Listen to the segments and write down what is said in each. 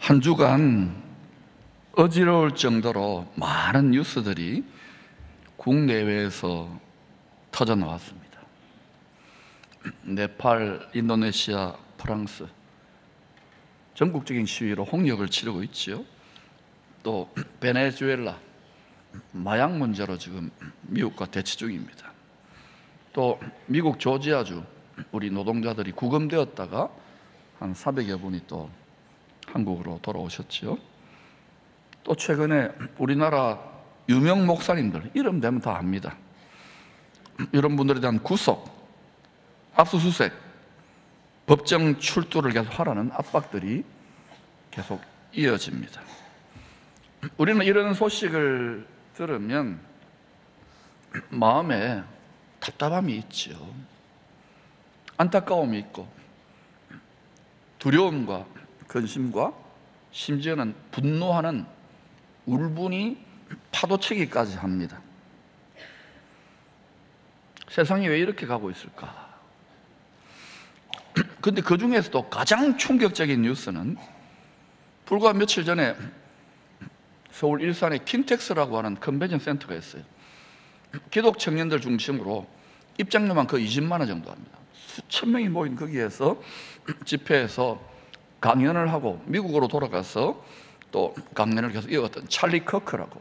한 주간 어지러울 정도로 많은 뉴스들이 국내외에서 터져 나왔습니다. 네팔, 인도네시아, 프랑스 전국적인 시위로 홍역을 치르고 있지요. 또 베네수엘라 마약 문제로 지금 미국과 대치 중입니다. 또 미국 조지아주 우리 노동자들이 구금되었다가 한 400여 분이 또 한국으로 돌아오셨지요. 또 최근에 우리나라 유명 목사님들 이름 되면 다 압니다. 이런 분들에 대한 구속, 압수수색, 법정 출두를 계속 하라는 압박들이 계속 이어집니다. 우리는 이런 소식을 들으면 마음에 답답함이 있지요. 안타까움이 있고 두려움과 근심과 심지어는 분노하는 울분이 파도치기까지 합니다. 세상이 왜 이렇게 가고 있을까? 그런데 그 중에서도 가장 충격적인 뉴스는 불과 며칠 전에 서울 일산에 킨텍스라고 하는 컨벤션 센터가 있어요. 기독 청년들 중심으로 입장료만 거의 20만 원 정도 합니다. 수천 명이 모인 거기에서 집회에서 강연을 하고 미국으로 돌아가서 또 강연을 계속 이어갔던 찰리 커크라고,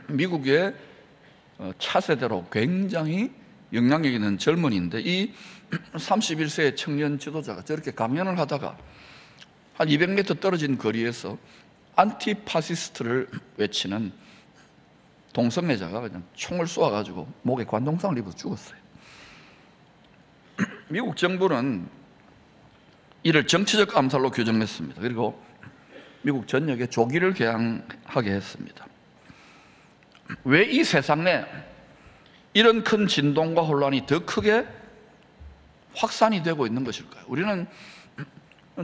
미국의 차세대로 굉장히 영향력 있는 젊은이인데, 이 31세의 청년 지도자가 저렇게 강연을 하다가 한 200m 떨어진 거리에서 안티파시스트를 외치는 동성애자가 그냥 총을 쏘아가지고 목에 관동상을 입어서 죽었어요. 미국 정부는 이를 정치적 암살로 규정했습니다. 그리고 미국 전역에 조기를 개항하게 했습니다. 왜 이 세상에 이런 큰 진동과 혼란이 더 크게 확산이 되고 있는 것일까요? 우리는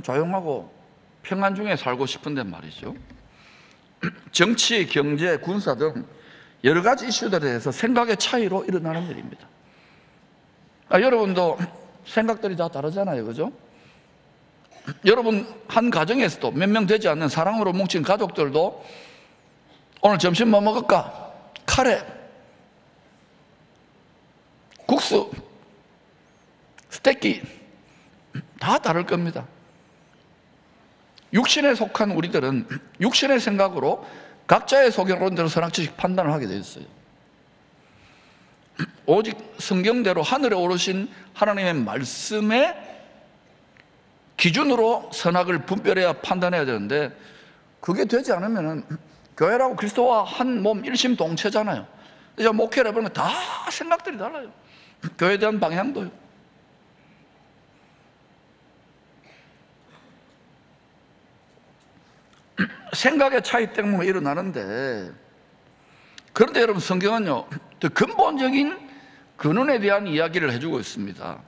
조용하고 평안 중에 살고 싶은데 말이죠. 정치, 경제, 군사 등 여러 가지 이슈들에 대해서 생각의 차이로 일어나는 일입니다. 여러분도 생각들이 다 다르잖아요, 그죠? 여러분 한 가정에서도 몇 명 되지 않는 사랑으로 뭉친 가족들도 오늘 점심 뭐 먹을까? 카레, 국수, 스테이키 다 다를 겁니다. 육신에 속한 우리들은 육신의 생각으로 각자의 소견론대로 선악지식 판단을 하게 되어 있어요. 오직 성경대로 하늘에 오르신 하나님의 말씀에 기준으로 선악을 분별해야 판단해야 되는데, 그게 되지 않으면 교회라고 그리스도와 한 몸 일심동체잖아요. 이제 목회를 해보면 다 생각들이 달라요. 교회에 대한 방향도요. 생각의 차이 때문에 일어나는데, 그런데 여러분 성경은요 더 근본적인 근원에 대한 이야기를 해주고 있습니다.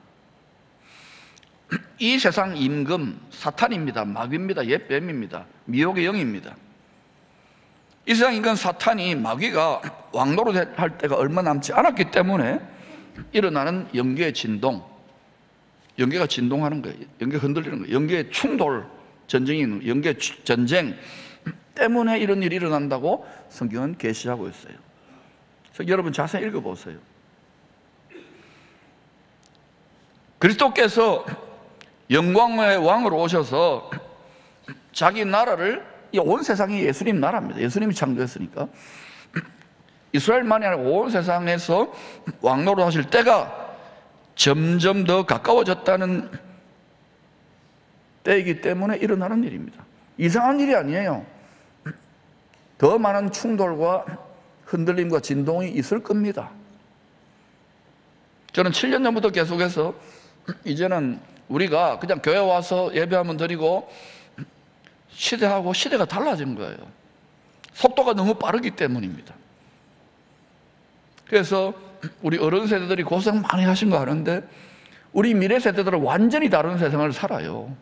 이 세상 임금 사탄입니다. 마귀입니다. 옛뱀입니다. 미혹의 영입니다. 이 세상 인간 사탄이, 마귀가 왕노릇할 때가 얼마 남지 않았기 때문에 일어나는 영계의 진동, 영계가 진동하는 거예요. 영계가 흔들리는 거예요. 영계의 충돌, 전쟁이 있는 거예요. 영계의 전쟁 때문에 이런 일이 일어난다고 성경은 계시하고 있어요. 그래서 여러분 자세히 읽어보세요. 그리스도께서 영광의 왕으로 오셔서 자기 나라를, 온 세상이 예수님 나라입니다. 예수님이 창조했으니까 이스라엘만이 아니라 온 세상에서 왕노릇 하실 때가 점점 더 가까워졌다는 때이기 때문에 일어나는 일입니다. 이상한 일이 아니에요. 더 많은 충돌과 흔들림과 진동이 있을 겁니다. 저는 7년 전부터 계속해서 이제는 우리가 그냥 교회 와서 예배하면 드리고, 시대하고 시대가 달라진 거예요. 속도가 너무 빠르기 때문입니다. 그래서 우리 어른 세대들이 고생 많이 하신 거 아는데, 우리 미래 세대들은 완전히 다른 세상을 살아요.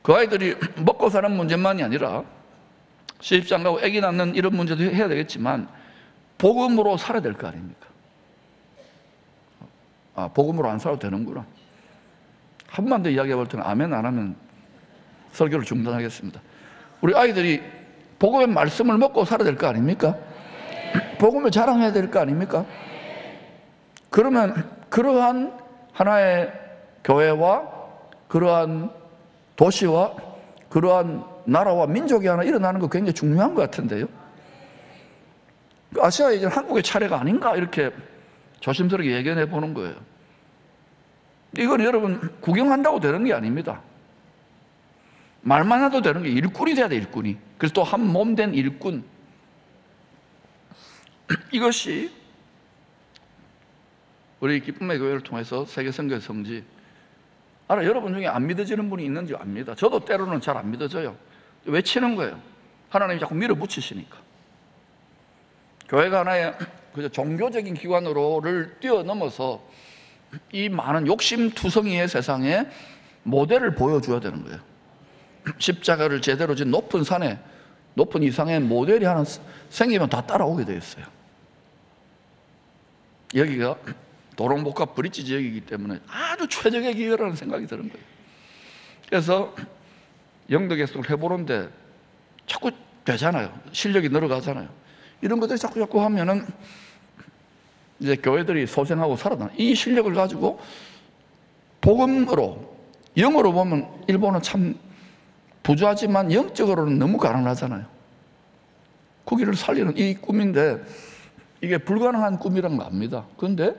그 아이들이 먹고 사는 문제만이 아니라 시집장 가고 아기 낳는 이런 문제도 해야 되겠지만 복음으로 살아야 될 거 아닙니까? 복음으로 안 살아도 되는구나. 한번 더 이야기해 볼 때는 아멘 안 하면 설교를 중단하겠습니다. 우리 아이들이 복음의 말씀을 먹고 살아야 될 거 아닙니까? 복음을 자랑해야 될 거 아닙니까? 그러면 그러한 하나의 교회와 그러한 도시와 그러한 나라와 민족이 하나 일어나는 거 굉장히 중요한 것 같은데요. 아시아에 이제 한국의 차례가 아닌가 이렇게 조심스럽게 예견해 보는 거예요. 이건 여러분 구경한다고 되는 게 아닙니다. 말만 해도 되는 게 일꾼이 돼야 돼, 일꾼이. 그래서 또 한 몸 된 일꾼. 이것이 우리 기쁨의 교회를 통해서 세계 선교의 성지. 알아, 여러분 중에 안 믿어지는 분이 있는지 압니다. 저도 때로는 잘 안 믿어져요. 외치는 거예요. 하나님이 자꾸 밀어붙이시니까. 교회가 하나의 종교적인 기관으로를 뛰어넘어서 이 많은 욕심투성이의 세상에 모델을 보여줘야 되는 거예요. 십자가를 제대로 진 높은 산에, 높은 이상의 모델이 하나 생기면 다 따라오게 되어 있어요. 여기가 도롱복합 브릿지 지역이기 때문에 아주 최적의 기회라는 생각이 드는 거예요. 그래서 영도 계속을 해보는데 자꾸 되잖아요. 실력이 늘어가잖아요. 이런 것들이 자꾸 하면은 이제 교회들이 소생하고 살아나. 이 실력을 가지고 복음으로, 영어로 보면 일본은 참 부주하지만 영적으로는 너무 가난하잖아요. 거기를 살리는 이 꿈인데 이게 불가능한 꿈이란 거 압니다. 그런데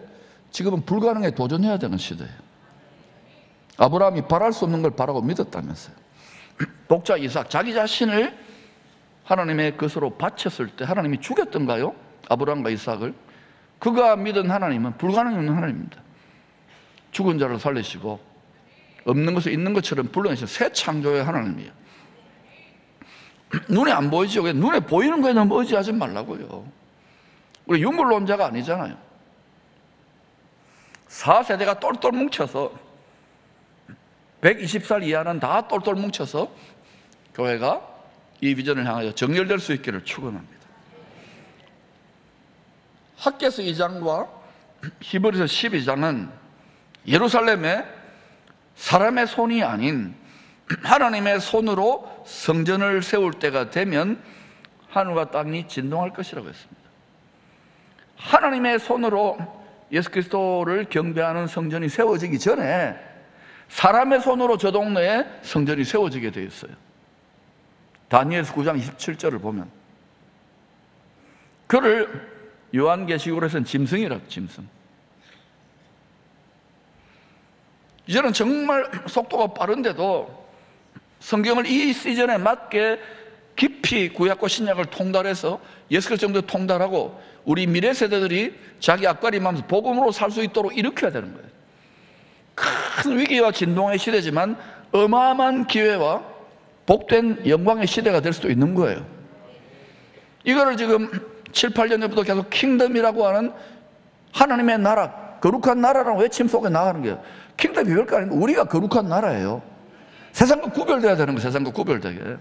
지금은 불가능에 도전해야 되는 시대예요. 아브라함이 바랄 수 없는 걸 바라고 믿었다면서요. 독자 이삭, 자기 자신을 하나님의 것으로 바쳤을 때 하나님이 죽였던가요? 아브라함과 이삭을. 그가 믿은 하나님은 불가능이 없는 하나님입니다. 죽은 자를 살리시고 없는 것을 있는 것처럼 불러내신 새 창조의 하나님이에요. 눈에 안 보이죠? 눈에 보이는 거에 너무 의지하지 말라고요. 우리 유물론자가 아니잖아요. 4세대가 똘똘 뭉쳐서 120살 이하는 다 똘똘 뭉쳐서 교회가 이 비전을 향하여 정렬될 수 있기를 축원합니다. 학개서 2장과 히브리서 12장은 예루살렘에 사람의 손이 아닌 하나님의 손으로 성전을 세울 때가 되면 하늘과 땅이 진동할 것이라고 했습니다. 하나님의 손으로 예수 그리스도를 경배하는 성전이 세워지기 전에 사람의 손으로 저 동네에 성전이 세워지게 되어 있어요. 다니엘서 9장 27절을 보면 그를 요한계시록에서는 짐승이라고, 짐승. 이제는 정말 속도가 빠른데도 성경을 이 시즌에 맞게 깊이 구약과 신약을 통달해서 예수 그리스도 정도 통달하고 우리 미래 세대들이 자기 앞가림하면서 복음으로 살 수 있도록 일으켜야 되는 거예요. 큰 위기와 진동의 시대지만 어마어마한 기회와 복된 영광의 시대가 될 수도 있는 거예요. 이거를 지금 7, 8년 전부터 계속 킹덤이라고 하는 하나님의 나라, 거룩한 나라라는 외침 속에 나가는 거예요. 킹덤이 별거 아니고 우리가 거룩한 나라예요. 세상과 구별돼야 되는 거예요. 세상과 구별되게.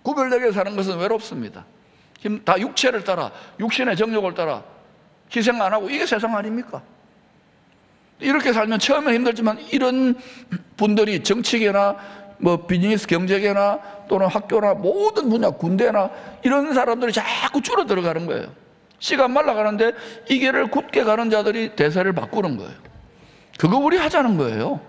구별되게 사는 것은 외롭습니다. 다 육체를 따라, 육신의 정욕을 따라 희생 안 하고 이게 세상 아닙니까? 이렇게 살면 처음엔 힘들지만 이런 분들이 정치계나 뭐 비즈니스 경제계나 또는 학교나 모든 분야, 군대나 이런 사람들이 자꾸 줄어들어가는 거예요. 씨가 말라가는데 이 길을 굳게 가는 자들이 대세를 바꾸는 거예요. 그거 우리 하자는 거예요.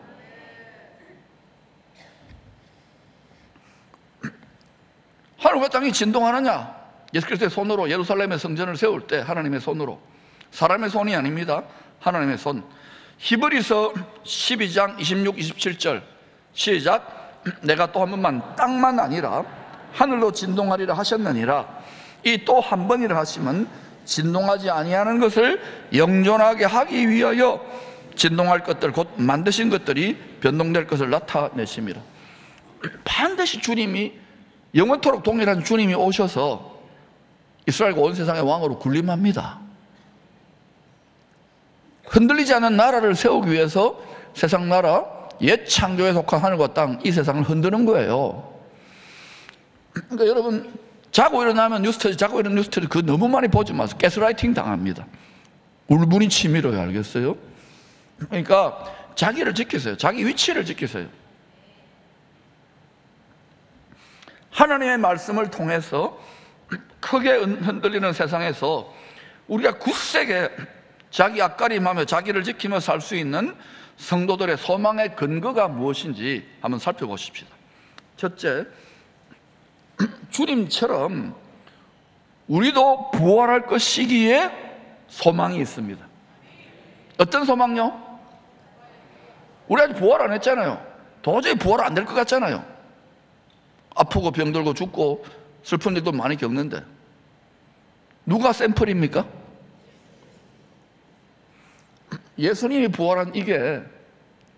하늘과 땅이 진동하느냐? 예수 그리스도의 손으로 예루살렘의 성전을 세울 때 하나님의 손으로, 사람의 손이 아닙니다. 하나님의 손. 히브리서 12장 26, 27절 시작. 내가 또 한 번만 땅만 아니라 하늘로 진동하리라 하셨느니라. 이 또 한 번이라 하시면 진동하지 아니하는 것을 영존하게 하기 위하여 진동할 것들 곧 만드신 것들이 변동될 것을 나타내심이라. 반드시 주님이 영원토록 동일한 주님이 오셔서 이스라엘과 온 세상의 왕으로 군림합니다. 흔들리지 않는 나라를 세우기 위해서 세상 나라, 옛 창조에 속한 하늘과 땅, 이 세상을 흔드는 거예요. 그러니까 여러분 자고 일어나면 뉴스터디, 자고 일어나면 뉴스터디 그거 너무 많이 보지 마세요. 가스라이팅 당합니다. 울분이 치밀어요. 알겠어요? 그러니까 자기를 지키세요. 자기 위치를 지키세요. 하나님의 말씀을 통해서 크게 흔들리는 세상에서 우리가 굳세게 자기 앞가림하며 자기를 지키며 살 수 있는 성도들의 소망의 근거가 무엇인지 한번 살펴보십시다. 첫째, 주님처럼 우리도 부활할 것이기에 소망이 있습니다. 어떤 소망요? 우리 아직 부활 안 했잖아요. 도저히 부활 안 될 것 같잖아요. 아프고 병들고 죽고 슬픈 일도 많이 겪는데 누가 샘플입니까? 예수님이 부활한 이게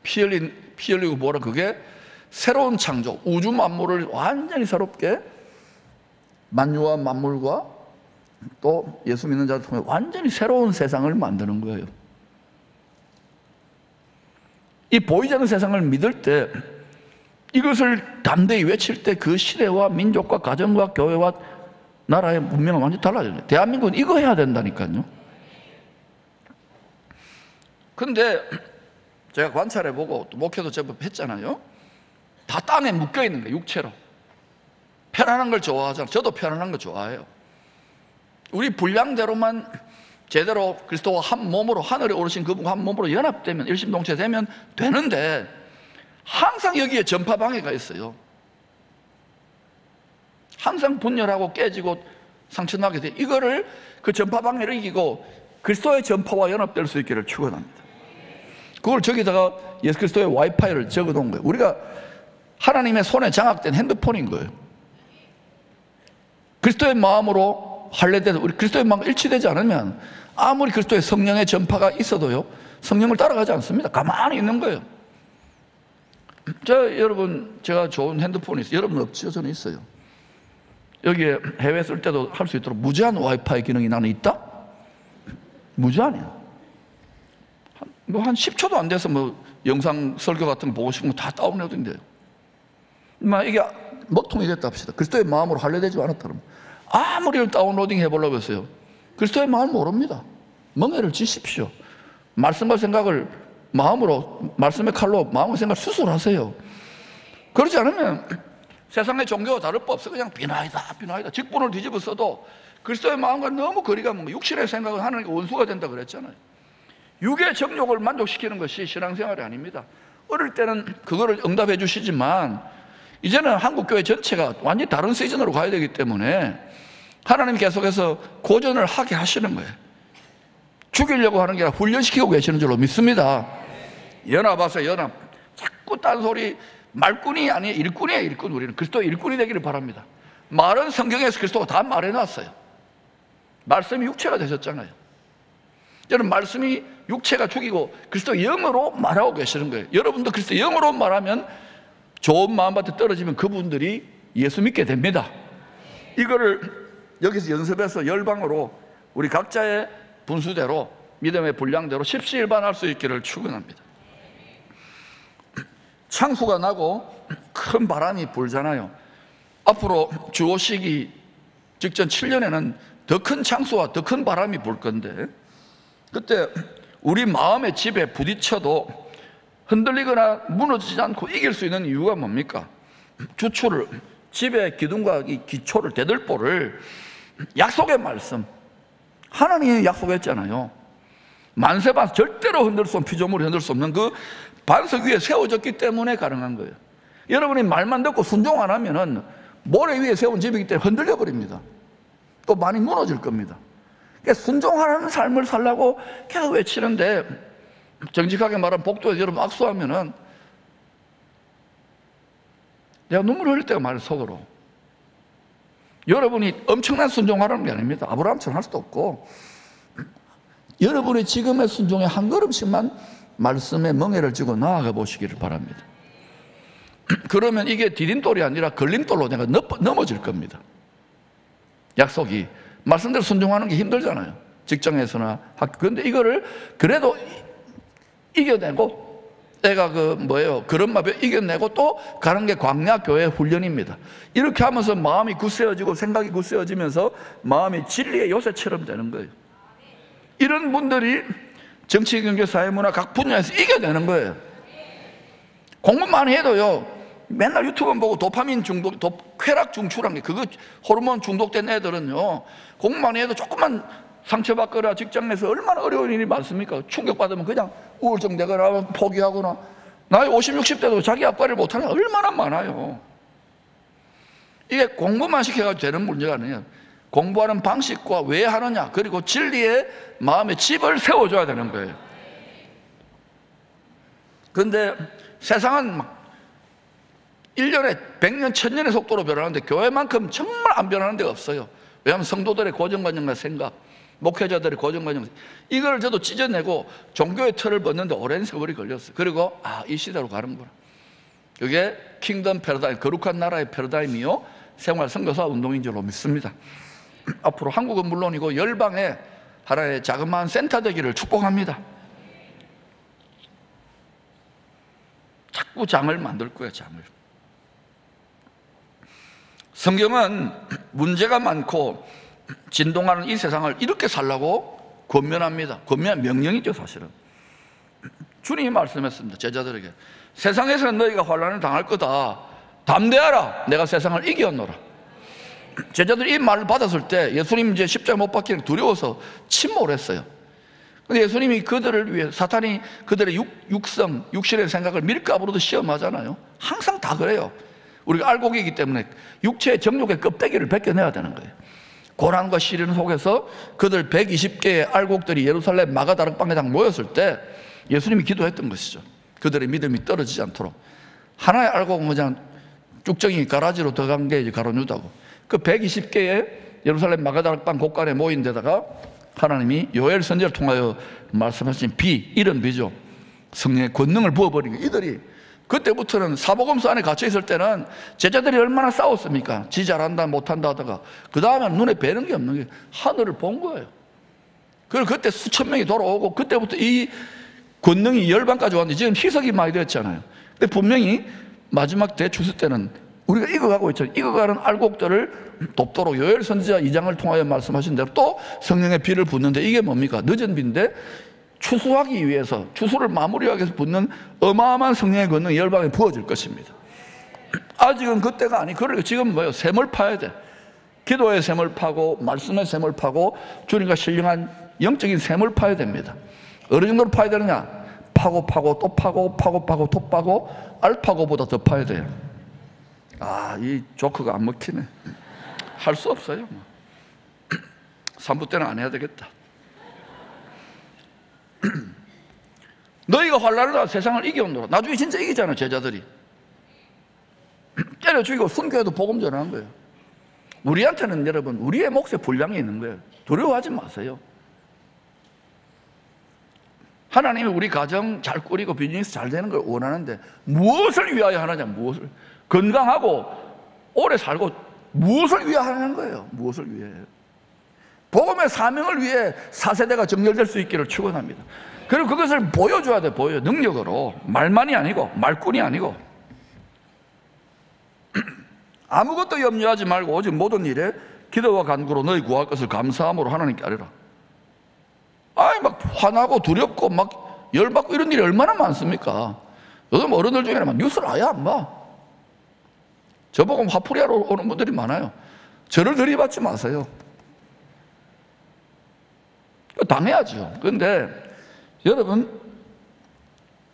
피 흘리고 부활한 그게 새로운 창조, 우주 만물을 완전히 새롭게 만유와 만물과 또 예수 믿는 자를 통해 완전히 새로운 세상을 만드는 거예요. 이 보이지 않는 세상을 믿을 때, 이것을 담대히 외칠 때 그 시대와 민족과 가정과 교회와 나라의 문명은 완전히 달라져요. 대한민국은 이거 해야 된다니까요. 근데 제가 관찰해보고 또 목회도 제법 했잖아요. 다 땅에 묶여있는 거예요. 육체로. 편안한 걸 좋아하잖아요. 저도 편안한 거 좋아해요. 우리 분량대로만 제대로 그리스도와 한 몸으로, 하늘에 오르신 그분과 한 몸으로 연합되면, 일심동체되면 되는데 항상 여기에 전파방해가 있어요. 항상 분열하고 깨지고 상처나게 돼. 이거를, 그 전파방해를 이기고 그리스도의 전파와 연합될 수 있기를 축원합니다. 그걸 저기다가 예수 그리스도의 와이파이를 적어놓은 거예요. 우리가 하나님의 손에 장악된 핸드폰인 거예요. 그리스도의 마음으로 할례돼서 우리 그리스도의 마음과 일치되지 않으면 아무리 그리스도의 성령의 전파가 있어도요, 성령을 따라가지 않습니다. 가만히 있는 거예요. 여러분, 제가 좋은 핸드폰이 있어요. 여러분 없죠? 저는 있어요. 여기에 해외 쓸 때도 할 수 있도록 무제한 와이파이 기능이 나는 있다? 무제한이야. 한 10초도 안 돼서 영상 설교 같은 거 보고 싶은 거 다 다운로드 돼요. 이게 먹통이 됐다 합시다. 그리스도의 마음으로 할례되지 않았다 그러면 아무리 다운로딩 해보려고 했어요. 그리스도의 마음을 모릅니다. 멍에를 지십시오. 말씀과 생각을 마음으로, 말씀의 칼로 마음과 생각을 수술하세요. 그렇지 않으면 세상의 종교와 다를 바 없어요. 그냥 비나이다. 직분을 뒤집어 써도 그리스도의 마음과 너무 거리가 먼 거예요. 육신의 생각은 하나님과 원수가 된다 그랬잖아요. 육의 정욕을 만족시키는 것이 신앙생활이 아닙니다. 어릴 때는 그거를 응답해 주시지만 이제는 한국교회 전체가 완전히 다른 시즌으로 가야 되기 때문에 하나님 계속해서 고전을 하게 하시는 거예요. 죽이려고 하는 게 아니라 훈련시키고 계시는 줄로 믿습니다. 연합하세요. 연합. 자꾸 딴소리. 말꾼이 아니에요. 일꾼이에요. 일꾼. 우리는 그리스도의 일꾼이 되기를 바랍니다. 말은 성경에서 그리스도가 다 말해놨어요. 말씀이 육체가 되셨잖아요. 여러분, 말씀이 육체가 죽이고 그리스도 영으로 말하고 계시는 거예요. 여러분도 그리스도 영으로 말하면 좋은 마음밭에 떨어지면 그분들이 예수 믿게 됩니다. 이거를 여기서 연습해서 열방으로 우리 각자의 분수대로, 믿음의 분량대로 십시일반할 수 있기를 축원합니다. 창수가 나고 큰 바람이 불잖아요. 앞으로 주 오시기 직전 7년에는 더 큰 창수와 더 큰 바람이 불 건데, 그때 우리 마음의 집에 부딪혀도 흔들리거나 무너지지 않고 이길 수 있는 이유가 뭡니까? 주초를, 집의 기둥과 이 기초를, 대들보를 약속의 말씀, 하나님이 약속했잖아요. 만세반 절대로 흔들 수 없는, 피조물이 흔들 수 없는 그 반석 위에 세워졌기 때문에 가능한 거예요. 여러분이 말만 듣고 순종 안 하면은 모래 위에 세운 집이기 때문에 흔들려 버립니다. 또 많이 무너질 겁니다. 그러니까 순종하는 삶을 살라고 계속 외치는데, 정직하게 말하면 복도에서 여러분 악수하면은 내가 눈물 흘릴 때가 많아요. 속으로. 여러분이 엄청난 순종하라는 게 아닙니다. 아브라함처럼 할 수도 없고, 여러분이 지금의 순종에 한 걸음씩만 말씀의 멍에를 쥐고 나아가 보시기를 바랍니다. 그러면 이게 디딤돌이 아니라 걸림돌로 내가 넘어질 겁니다. 약속이. 말씀대로 순종하는 게 힘들잖아요. 직장에서나 학교. 그런데 이거를 그래도 이겨내고, 내가 그런 마비 이겨내고 또 가는 게 광야교회 훈련입니다. 이렇게 하면서 마음이 굳세어지고 생각이 굳세어지면서 마음이 진리의 요새처럼 되는 거예요. 이런 분들이 정치, 경제, 사회, 문화 각 분야에서 이겨내는 거예요. 공부 많이 해도요, 맨날 유튜브 보고 도파민 중독, 쾌락 중추란 게 그거 호르몬 중독된 애들은요, 공부만 해도 조금만 상처받거나 직장 내에서 얼마나 어려운 일이 많습니까? 충격받으면 그냥 우울증되거나 포기하거나, 나이 50, 60대도 자기 아빠를 못하는 게 얼마나 많아요. 이게 공부만 시켜가지고 되는 문제가 아니에요. 공부하는 방식과 왜 하느냐, 그리고 진리의 마음의 집을 세워줘야 되는 거예요. 그런데 세상은 막 1년에 100년, 1000년의 속도로 변하는데 교회만큼 정말 안 변하는 데가 없어요. 왜냐하면 성도들의 고정관념과 생각, 목회자들의 고정관념, 이걸 저도 찢어내고 종교의 틀을 벗는데 오랜 세월이 걸렸어요. 그리고 이 시대로 가는구나. 그게 킹덤 패러다임, 거룩한 나라의 패러다임이요 생활 선교사 운동인 줄로 믿습니다. 앞으로 한국은 물론이고 열방에 하나의 자그마한 센터 되기를 축복합니다. 자꾸 장을 만들 거예요, 장을. 성경은 문제가 많고 진동하는 이 세상을 이렇게 살라고 권면합니다. 권면 명령이죠, 사실은. 주님이 말씀했습니다, 제자들에게. 세상에서는 너희가 환난을 당할 거다. 담대하라, 내가 세상을 이겼노라. 제자들이 이 말을 받았을 때 예수님 이제 십자가 못 박히는 두려워서 침몰을 했어요. 근데 예수님이 그들을 위해, 사탄이 그들의 육성, 육신의 생각을 밀가부로도 시험하잖아요. 항상 다 그래요. 우리가 알곡이기 때문에 육체의 정욕의 껍데기를 벗겨내야 되는 거예요. 고난과 시련 속에서 그들 120개의 알곡들이 예루살렘 마가다락방에 다 모였을 때 예수님이 기도했던 것이죠. 그들의 믿음이 떨어지지 않도록. 하나의 알곡은 그냥 쭉정이 가라지로 들어간 게 이제 가룟유다고. 그 120개의 예루살렘 마가다락방 곳간에 모인 데다가 하나님이 요엘 선지자를 통하여 말씀하신 비, 이런 비죠. 성령의 권능을 부어버린 게, 이들이 그때부터는 사복음서 안에 갇혀 있을 때는 제자들이 얼마나 싸웠습니까? 지 잘한다 못한다 하다가 그 다음에 눈에 뵈는 게 없는 게 하늘을 본 거예요. 그리고 그때 수천 명이 돌아오고 그때부터 이 권능이 열방까지 왔는데 지금 희석이 많이 됐잖아요. 근데 분명히 마지막 대추수 때는 우리가 익어가고 있잖아요. 익어가는 알곡들을 돕도록 요엘 선지자 2장을 통하여 말씀하신 대로 또 성령의 비를 붓는데, 이게 뭡니까? 늦은 비인데 추수하기 위해서, 추수를 마무리하기 위해서 붓는 어마어마한 성령의 권능이 열방에 부어질 것입니다. 아직은 그때가 아니. 그러니까 지금 뭐예요? 샘을 파야 돼. 기도의 샘을 파고 말씀의 샘을 파고 주님과 신령한 영적인 샘을 파야 됩니다. 어느 정도로 파야 되느냐? 파고 또 파고 또 파고 알파고보다 더 파야 돼요. 이 조크가 안 먹히네. 할 수 없어요. 3부 때는 안 해야 되겠다. 너희가 환난을 당하여 세상을 이겨오노라. 나중에 진짜 이기잖아요, 제자들이. 때려 죽이고 순교해도 복음 전하는 거예요. 우리한테는 여러분, 우리의 몫에 분량이 있는 거예요. 두려워하지 마세요. 하나님이 우리 가정 잘 꾸리고 비즈니스 잘 되는 걸 원하는데 무엇을 위하여 하느냐? 무엇을? 건강하고 오래 살고 무엇을 위하여 하는 거예요? 무엇을 위해? 복음의 사명을 위해 4세대가 정렬될 수 있기를 축원합니다. 그리고 그것을 보여줘야 돼. 보여. 능력으로. 말만이 아니고, 말꾼이 아니고. 아무것도 염려하지 말고 오직 모든 일에 기도와 간구로 너희 구할 것을 감사함으로 하나님께 아뢰라. 막 화나고 두렵고 막 열받고 이런 일이 얼마나 많습니까? 요즘 어른들 중에는 뉴스를 아예 안 봐. 저보고 화풀이하러 오는 분들이 많아요. 저를 들이받지 마세요. 당해야죠. 그런데 여러분,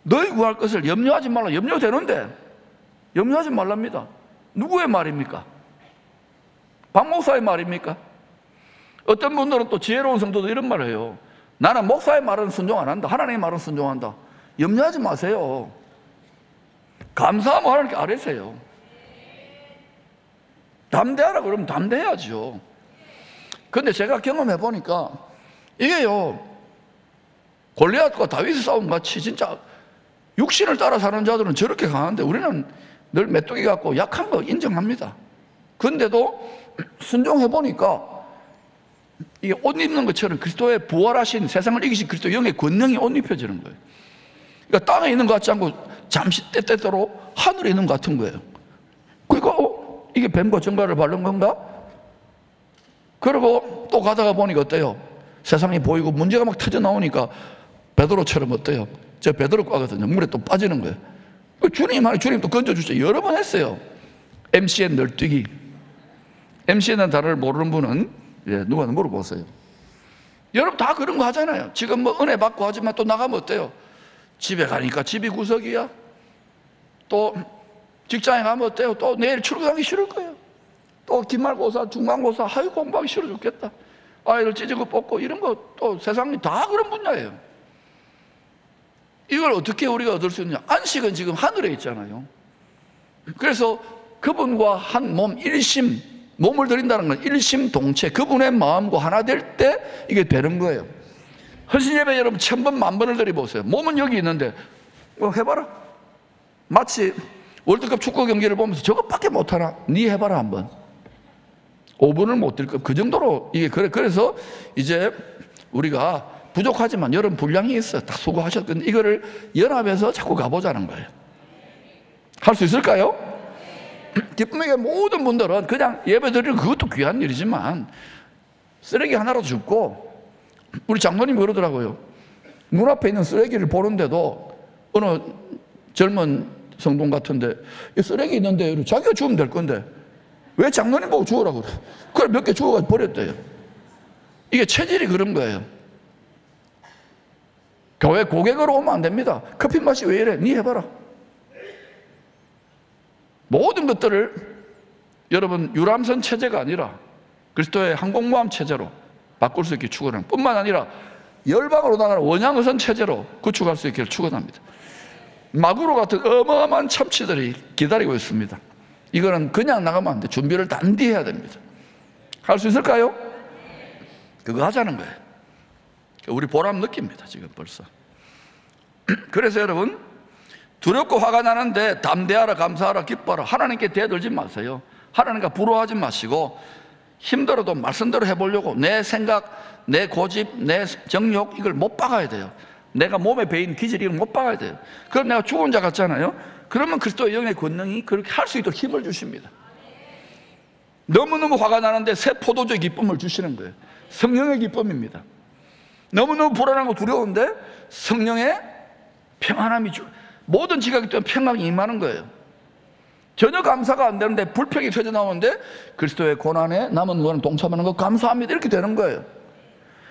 너희 구할 것을 염려하지 말라. 염려되는데 염려하지 말랍니다. 누구의 말입니까? 박 목사의 말입니까? 어떤 분들은 또 지혜로운 성도도 이런 말을 해요. 나는 목사의 말은 순종 안 한다. 하나님의 말은 순종한다. 염려하지 마세요. 감사하면 하나님께 아뢰세요. 담대하라 그러면 담대해야죠. 그런데 제가 경험해 보니까 이게요, 골리앗과 다윗의 싸움 같이 진짜 육신을 따라 사는 자들은 저렇게 강한데 우리는 늘 메뚜기 같고 약한 거 인정합니다. 그런데도 순종해 보니까 이게 옷 입는 것처럼 그리스도의 부활하신, 세상을 이기신 그리스도 영의 권능이 옷 입혀지는 거예요. 그러니까 땅에 있는 것 같지 않고 잠시 때때로 하늘에 있는 것 같은 거예요. 그러니까 이게 뱀과 정갈을 바른 건가? 그리고 또 가다가 보니까 어때요? 세상이 보이고 문제가 막 터져 나오니까 베드로처럼 어때요? 저 베드로 과거든요. 물에 또 빠지는 거예요. 주님 하니 주님 또 건져주죠. 여러 번 했어요. MCN 널뛰기. MCN이라는 단어를 모르는 분은 누구한테 물어보세요. 여러분 다 그런 거 하잖아요. 지금 뭐 은혜 받고 하지만 또 나가면 어때요? 집에 가니까 집이 구석이야. 또 직장에 가면 어때요? 또 내일 출근하기 싫을 거예요. 또 기말고사, 중간고사, 아유 공부하기 싫어 죽겠다. 아이를 찢고 뽑고 이런 거 또 세상이 다 그런 분야예요. 이걸 어떻게 우리가 얻을 수 있느냐? 안식은 지금 하늘에 있잖아요. 그래서 그분과 한 몸 일심, 몸을 드린다는 건 일심동체, 그분의 마음과 하나 될 때 이게 되는 거예요. 헌신예배 여러분 1000번, 10,000번을 드려보세요. 몸은 여기 있는데 해봐라. 마치 월드컵 축구 경기를 보면서 저것밖에 못하나? 네 해봐라 한번. 5분을 못 들 거. 그 정도로 이게 그래서 이제 우리가 부족하지만 여러분 분량이 있어. 다 수고하셨는데 이거를 연합해서 자꾸 가보자는 거예요. 할 수 있을까요? 기쁨에게 모든 분들은 그냥 예배 드리는 그것도 귀한 일이지만 쓰레기 하나라도 줍고, 우리 장로님이 그러더라고요. 문 앞에 있는 쓰레기를 보는데도 어느 젊은 성동 같은데 쓰레기 있는데 자기가 주면 될 건데 왜 장로님 보고 주우라고 그래? 그걸 몇 개 주워가지고 버렸대요. 이게 체질이 그런 거예요. 교회 고객으로 오면 안 됩니다. 커피 맛이 왜 이래? 네 해봐라. 모든 것들을 여러분 유람선 체제가 아니라 그리스도의 항공모함 체제로 바꿀 수 있게 축원합니다. 뿐만 아니라 열방으로 나가는 원양어선 체제로 구축할 수 있기를 축원합니다. 마구로 같은 어마어마한 참치들이 기다리고 있습니다. 이거는 그냥 나가면 안 돼. 준비를 단디 해야 됩니다. 할 수 있을까요? 그거 하자는 거예요. 우리 보람 느낍니다, 지금 벌써. 그래서 여러분, 두렵고 화가 나는데 담대하라, 감사하라, 기뻐하라. 하나님께 대들지 마세요. 하나님과 부러워하지 마시고 힘들어도 말씀대로 해보려고 내 생각, 내 고집, 내 정욕 이걸 못 박아야 돼요. 내가 몸에 배인 기질이 못 박아야 돼요. 그럼 내가 죽은 자 같잖아요. 그러면 그리스도의 영의 권능이 그렇게 할 수 있도록 힘을 주십니다. 너무너무 화가 나는데 새 포도주의 기쁨을 주시는 거예요. 성령의 기쁨입니다. 너무너무 불안하고 두려운데 성령의 평안함이 모든 지각이 때문에 평강이 임하는 거예요. 전혀 감사가 안 되는데 불평이 터져 나오는데 그리스도의 고난에 남은 거는 동참하는 거 감사합니다 이렇게 되는 거예요.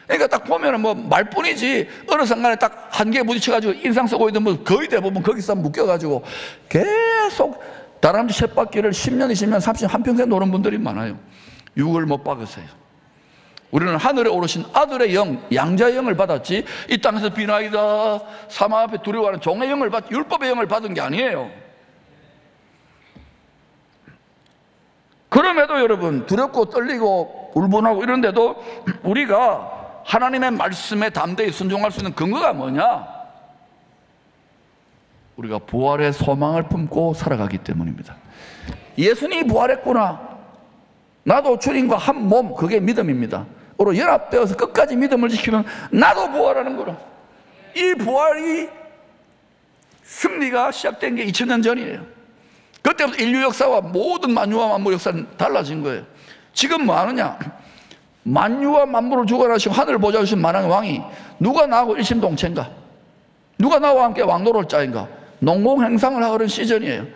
그러니까 딱 보면은 뭐 말뿐이지 어느 순간에 딱 한계에 부딪혀가지고 인상 쓰고 있는 분 거의 대부분 거기서 묶여가지고 계속 다람쥐 쳇바퀴를 10년, 20년, 30년 한평생 노는 분들이 많아요. 육을 못 박으세요. 우리는 하늘에 오르신 아들의 영, 양자의 영을 받았지 이 땅에서 비나이다 사망 앞에 두려워하는 종의 영을 율법의 영을 받은 게 아니에요. 그럼에도 여러분 두렵고 떨리고 울분하고 이런데도 우리가 하나님의 말씀에 담대히 순종할 수 있는 근거가 뭐냐? 우리가 부활의 소망을 품고 살아가기 때문입니다. 예수님이 부활했구나, 나도 주님과 한 몸, 그게 믿음입니다. 으로 연합되어서 끝까지 믿음을 지키면 나도 부활하는 거라. 이 부활이 승리가 시작된 게 2000년 전이에요. 그때부터 인류 역사와 모든 만유와 만물 역사는 달라진 거예요. 지금 뭐 하느냐? 만유와 만물을 주관하시고 하늘을 보좌하신 만왕의 왕이 누가 나하고 일심동체인가? 누가 나와 함께 왕노를 자인가? 농공행상을 하는 시즌이에요.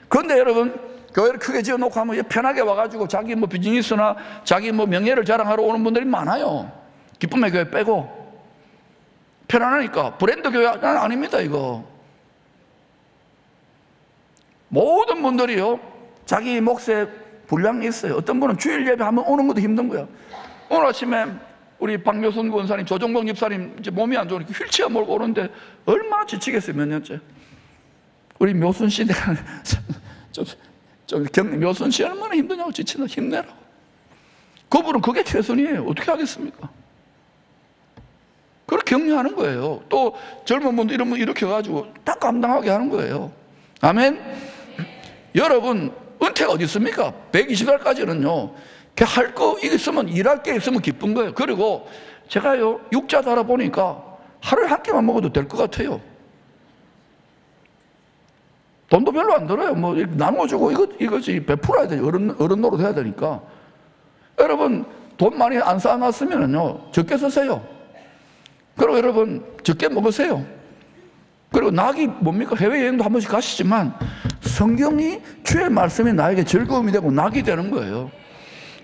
그런데 여러분 교회를 크게 지어놓고 하면 편하게 와가지고 자기 뭐 비즈니스나 자기 뭐 명예를 자랑하러 오는 분들이 많아요. 기쁨의 교회 빼고 편안하니까. 브랜드 교회 아닙니다 이거. 모든 분들이요 자기 몫에 분량이 있어요. 어떤 분은 주일 예배 하면 오는 것도 힘든 거야. 오늘 아침에 우리 박묘선 권사님, 조정복 집사님 이제 몸이 안 좋으니까 휠체어 몰고 오는데 얼마나 지치겠어요. 몇 년째. 우리 묘순 씨 내가 묘순 씨 얼마나 힘드냐고 지친다. 힘내라고. 그분은 그게 최선이에요. 어떻게 하겠습니까? 그렇게 격려하는 거예요. 또 젊은 분들 이러면 이렇게 해가지고 다 감당하게 하는 거예요. 아멘. 여러분 은퇴가 어디 있습니까? 120살까지는요 할 거 있으면 일할 게 있으면 기쁜 거예요. 그리고 제가요 육자 달아보니까 하루에 한 끼만 먹어도 될 것 같아요. 돈도 별로 안 들어요. 뭐 나눠주고 이것이 베풀어야 돼요. 어른 노릇 해야 되니까. 여러분 돈 많이 안 쌓아놨으면요 적게 쓰세요. 그리고 여러분 적게 먹으세요. 그리고 낙이 뭡니까? 해외여행도 한 번씩 가시지만 성경이, 주의 말씀이 나에게 즐거움이 되고 낙이 되는 거예요.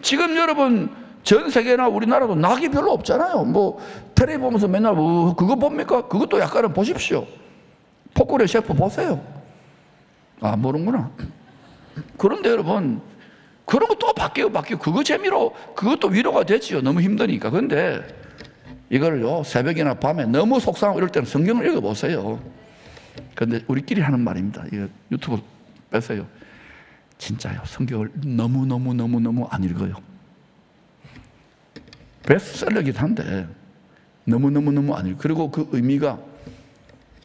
지금 여러분 전 세계나 우리나라도 낙이 별로 없잖아요. 뭐 텔레비 보면서 맨날 뭐 그거 봅니까? 그것도 약간은 보십시오. 포크레 셰프 보세요. 아, 모르는구나. 그런데 여러분, 그런 거 또 바뀌고 그거 재미로, 그것도 위로가 되지요. 너무 힘드니까. 근데 이걸요, 새벽이나 밤에 너무 속상하고 이럴 때는 성경을 읽어보세요. 근데 우리끼리 하는 말입니다. 이거 유튜브 빼세요. 진짜요, 성경을 너무 안 읽어요. 베스트셀러이긴 한데 너무 안 읽어요. 그리고 그 의미가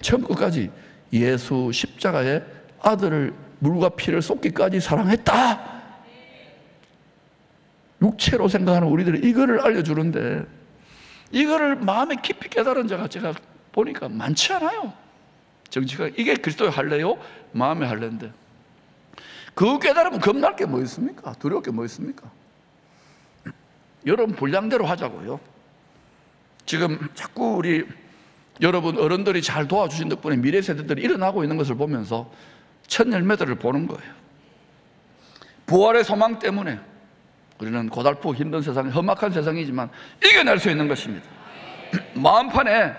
처음부터 끝까지 예수 십자가에 아들을 물과 피를 쏟기까지 사랑했다. 육체로 생각하는 우리들이 이거를 알려주는데, 이거를 마음에 깊이 깨달은 자가 제가 보니까 많지 않아요. 정치가 이게 그리스도의 할례요? 마음의 할례인데, 그거 깨달으면 겁날 게 뭐 있습니까? 두려울 게 뭐 있습니까? 여러분 분량대로 하자고요. 지금 자꾸 우리 여러분 어른들이 잘 도와주신 덕분에 미래 세대들이 일어나고 있는 것을 보면서 첫 열매들을 보는 거예요. 부활의 소망 때문에 우리는 고달프고 힘든 세상, 험악한 세상이지만 이겨낼 수 있는 것입니다. 마음판에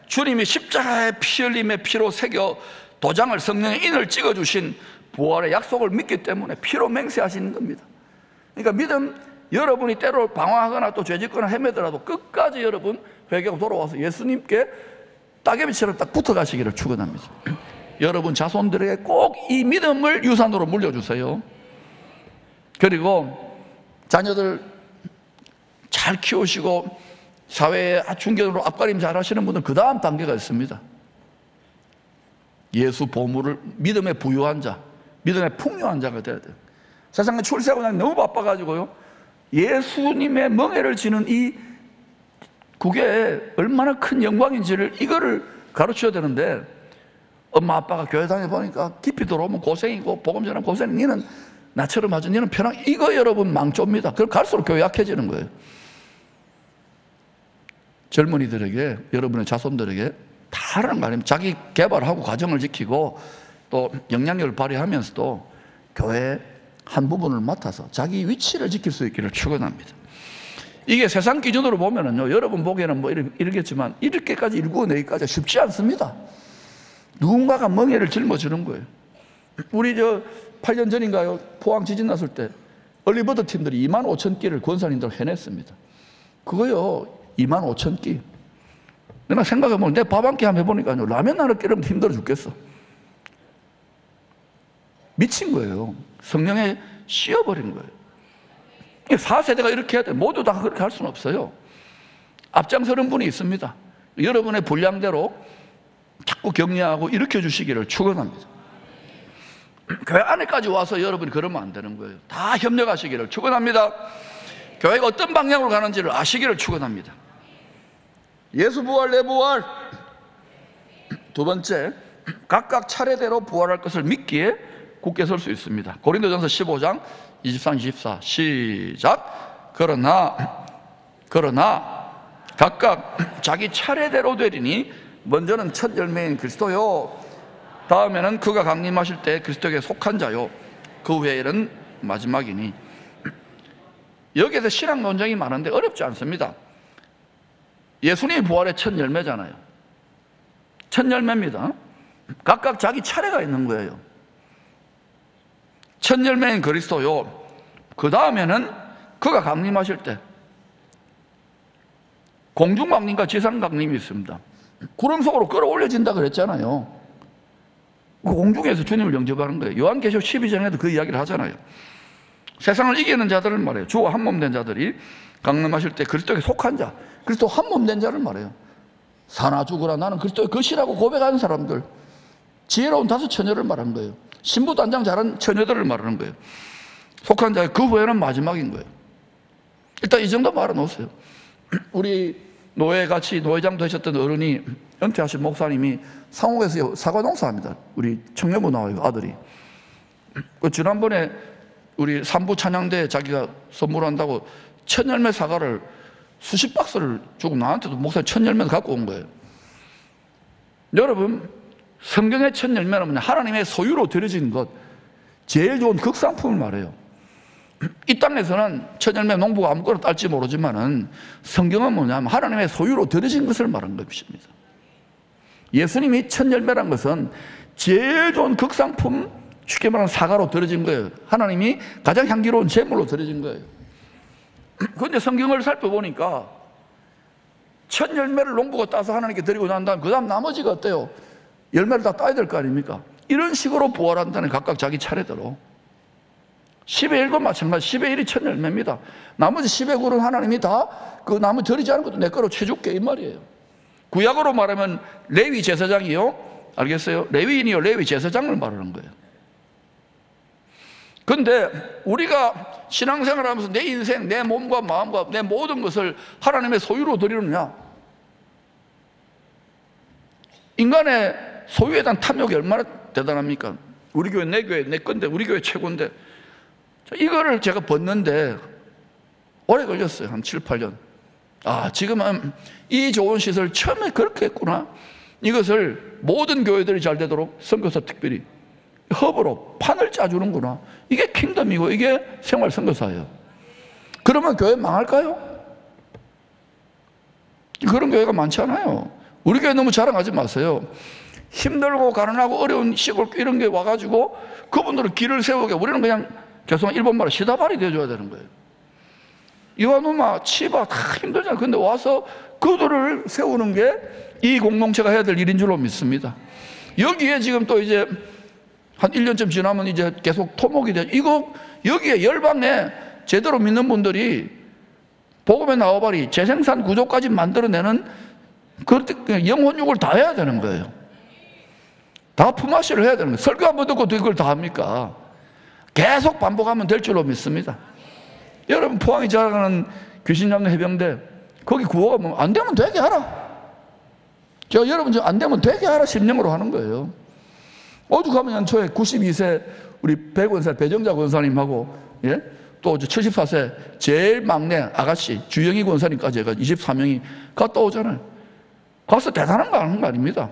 주님이 십자가의 피 흘림의 피로 새겨 도장을, 성령의 인을 찍어주신 부활의 약속을 믿기 때문에 피로 맹세하시는 겁니다. 그러니까 믿음, 여러분이 때로 방황하거나 또 죄짓거나 헤매더라도 끝까지 여러분 회개하고 돌아와서 예수님께 따개비처럼 딱 붙어가시기를 축원합니다. 여러분 자손들에게 꼭 이 믿음을 유산으로 물려주세요. 그리고 자녀들 잘 키우시고 사회에 중견으로 앞가림 잘 하시는 분들 그 다음 단계가 있습니다. 예수 보물을 믿음에 부유한 자, 믿음에 풍요한 자가 돼야 돼요. 세상에 출세하고 나니 너무 바빠가지고요, 예수님의 멍에를 지는 이 그게 얼마나 큰 영광인지를, 이거를 가르쳐야 되는데, 엄마 아빠가 교회 다녀보니까 깊이 들어오면 고생이고 복음 전하면 고생, 니는 나처럼 하죠, 니는 편하게, 이거 여러분 망조입니다. 그럼 갈수록 교회 약해지는 거예요. 젊은이들에게, 여러분의 자손들에게 다 하라는 거 아닙니까? 자기 개발하고 가정을 지키고 또 영향력을 발휘하면서도 교회의 한 부분을 맡아서 자기 위치를 지킬 수 있기를 축원합니다. 이게 세상 기준으로 보면은요, 여러분 보기에는 뭐 이러겠지만 이렇게까지 일구어내기까지 쉽지 않습니다. 누군가가 멍에를 짊어지는 거예요. 우리 8년 전인가요? 포항 지진 났을 때 얼리버드 팀들이 25,000끼를 권사님들 해냈습니다. 그거요, 25,000끼. 내가 생각해보면 내 밥 한 끼 한번 해보니까요, 라면 하나 끓이면 힘들어 죽겠어. 미친 거예요. 성령에 씌어버린 거예요. 4세대가 이렇게 해야 돼. 모두 다 그렇게 할 수는 없어요. 앞장서는 분이 있습니다. 여러분의 분량대로 자꾸 격려하고 일으켜 주시기를 축원합니다. 교회 안에까지 와서 여러분이 그러면 안 되는 거예요. 다 협력하시기를 축원합니다. 교회가 어떤 방향으로 가는지를 아시기를 축원합니다. 예수 부활, 내 부활. 두 번째, 각각 차례대로 부활할 것을 믿기에 굳게 설 수 있습니다. 고린도전서 15장 23, 24 시작. 그러나 각각 자기 차례대로 되리니 먼저는 첫 열매인 그리스도요, 다음에는 그가 강림하실 때 그리스도에게 속한 자요, 그 후에는 마지막이니. 여기에서 신학 논쟁이 많은데 어렵지 않습니다. 예수님이 부활의 첫 열매잖아요. 첫 열매입니다. 각각 자기 차례가 있는 거예요. 첫 열매인 그리스도요, 그 다음에는 그가 강림하실 때 공중 강림과 지상 강림이 있습니다. 구름 속으로 끌어올려진다 그랬잖아요. 공중에서 주님을 영접하는 거예요. 요한계시록 12장에도 그 이야기를 하잖아요. 세상을 이기는 자들을 말해요. 주와 한 몸 된 자들이 강림하실 때 그리스도에게 속한 자, 그리스도 한 몸 된 자를 말해요. 사나 죽으라 나는 그리스도의 것이라고 고백하는 사람들, 지혜로운 5 처녀를 말하는 거예요. 신부단장 잘한 처녀들을 말하는 거예요. 속한 자, 그 후에는 마지막인 거예요. 일단 이 정도 말아놓으세요. 우리 노예같이 노회장 되셨던 어른이, 은퇴하신 목사님이 상옥에서 사과 농사합니다. 우리 청년부 나와요, 아들이. 지난번에 우리 산부 찬양대에 자기가 선물한다고 첫 열매 사과를 수십 박스를 주고 나한테도 목사님 첫 열매 갖고 온 거예요. 여러분, 성경의 첫 열매는 뭐냐? 하나님의 소유로 드려진 것, 제일 좋은 극상품을 말해요. 이 땅에서는 첫 열매 농부가 아무거나 딸지 모르지만은 성경은 뭐냐면 하나님의 소유로 드려진 것을 말한 것입니다. 예수님이 첫 열매란 것은 제일 좋은 극상품, 쉽게 말하면 사과로 드려진 거예요. 하나님이 가장 향기로운 제물로 드려진 거예요. 그런데 성경을 살펴보니까 첫 열매를 농부가 따서 하나님께 드리고 난 다음 그 다음 나머지가 어때요? 열매를 다 따야 될 거 아닙니까? 이런 식으로 부활한다는, 각각 자기 차례대로. 10의 1도 마찬가지, 10의 1이 첫 열매입니다. 나머지 10의 9는 하나님이 다 그 나무 드리지 않은 것도 내 거로 쳐줄게, 이 말이에요. 구약으로 말하면 레위 제사장이요, 알겠어요? 레위인이요, 레위 제사장을 말하는 거예요. 근데 우리가 신앙생활 하면서 내 인생, 내 몸과 마음과 내 모든 것을 하나님의 소유로 드리느냐? 인간의 소유에 대한 탐욕이 얼마나 대단합니까? 우리 교회, 내 교회, 내 건데, 우리 교회 최고인데. 이거를 제가 벗는데 오래 걸렸어요. 한 7, 8년. 아, 지금은 이 좋은 시설 처음에 그렇게 했구나. 이것을 모든 교회들이 잘 되도록 선교사 특별히 허브로 판을 짜주는구나. 이게 킹덤이고 이게 생활 선교사예요. 그러면 교회 망할까요? 그런 교회가 많지 않아요. 우리 교회 너무 자랑하지 마세요. 힘들고 가난하고 어려운 시골 이런 게 와가지고 그분들은 길을 세우게, 우리는 그냥 죄송한 일본말로 시다발이 되어줘야 되는 거예요. 이와누마, 치바 다 힘들잖아요. 근데 와서 그들을 세우는 게 이 공동체가 해야 될 일인 줄로 믿습니다. 여기에 지금 또 이제 한 1년쯤 지나면 이제 계속 토목이 되죠. 이거 여기에 열방에 제대로 믿는 분들이 복음에 나와버리 재생산 구조까지 만들어내는 그 영혼육을 다 해야 되는 거예요. 다 품앗이를 해야 되는 거예요. 설교 한 번 듣고 어떻게 그걸 다 합니까? 계속 반복하면 될 줄로 믿습니다. 여러분, 포항이 자랑하는 귀신잡는 해병대, 거기 구호가 뭐 안 되면 되게 하라. 제가 여러분 안 되면 되게 하라 심령으로 하는 거예요. 오죽하면 연초에 92세 우리 백원사 배정자 권사님하고, 예? 또 74세 제일 막내 아가씨 주영희 권사님까지 해가 24명이 갔다 오잖아요. 가서 대단한 거 하는 거 아닙니다.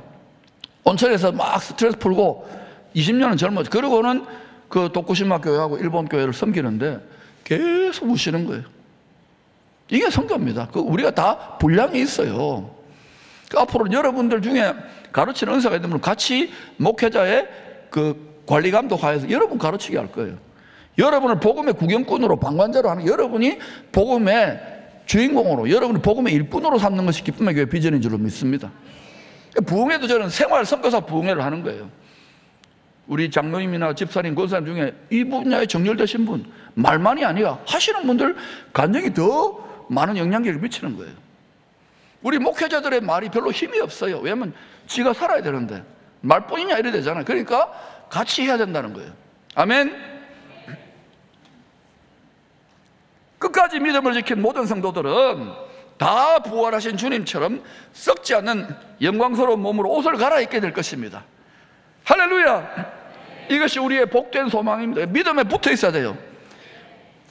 온천에서 막 스트레스 풀고 20년은 젊었죠. 그러고는 그 도쿠시마 교회하고 일본 교회를 섬기는데 계속 우시는 거예요. 이게 선교입니다. 우리가 다 분량이 있어요. 앞으로 여러분들 중에 가르치는 은사가 있는 분은 같이 목회자의 그 관리 감독하에서 여러분 가르치게 할 거예요. 여러분을 복음의 구경꾼으로, 방관자로 하는, 여러분이 복음의 주인공으로, 여러분을 복음의 일꾼으로 삼는 것이 기쁨의 교회 비전인 줄로 믿습니다. 부흥회도 저는 생활 선교사 부흥회를 하는 거예요. 우리 장로님이나 집사님, 권사님 중에 이 분야에 정렬되신 분, 말만이 아니라 하시는 분들 간증이 더 많은 영향력을 미치는 거예요. 우리 목회자들의 말이 별로 힘이 없어요. 왜냐하면 지가 살아야 되는데 말뿐이냐 이래 되잖아요. 그러니까 같이 해야 된다는 거예요. 아멘. 끝까지 믿음을 지킨 모든 성도들은 다 부활하신 주님처럼 썩지 않는 영광스러운 몸으로 옷을 갈아입게 될 것입니다. 할렐루야. 이것이 우리의 복된 소망입니다. 믿음에 붙어 있어야 돼요.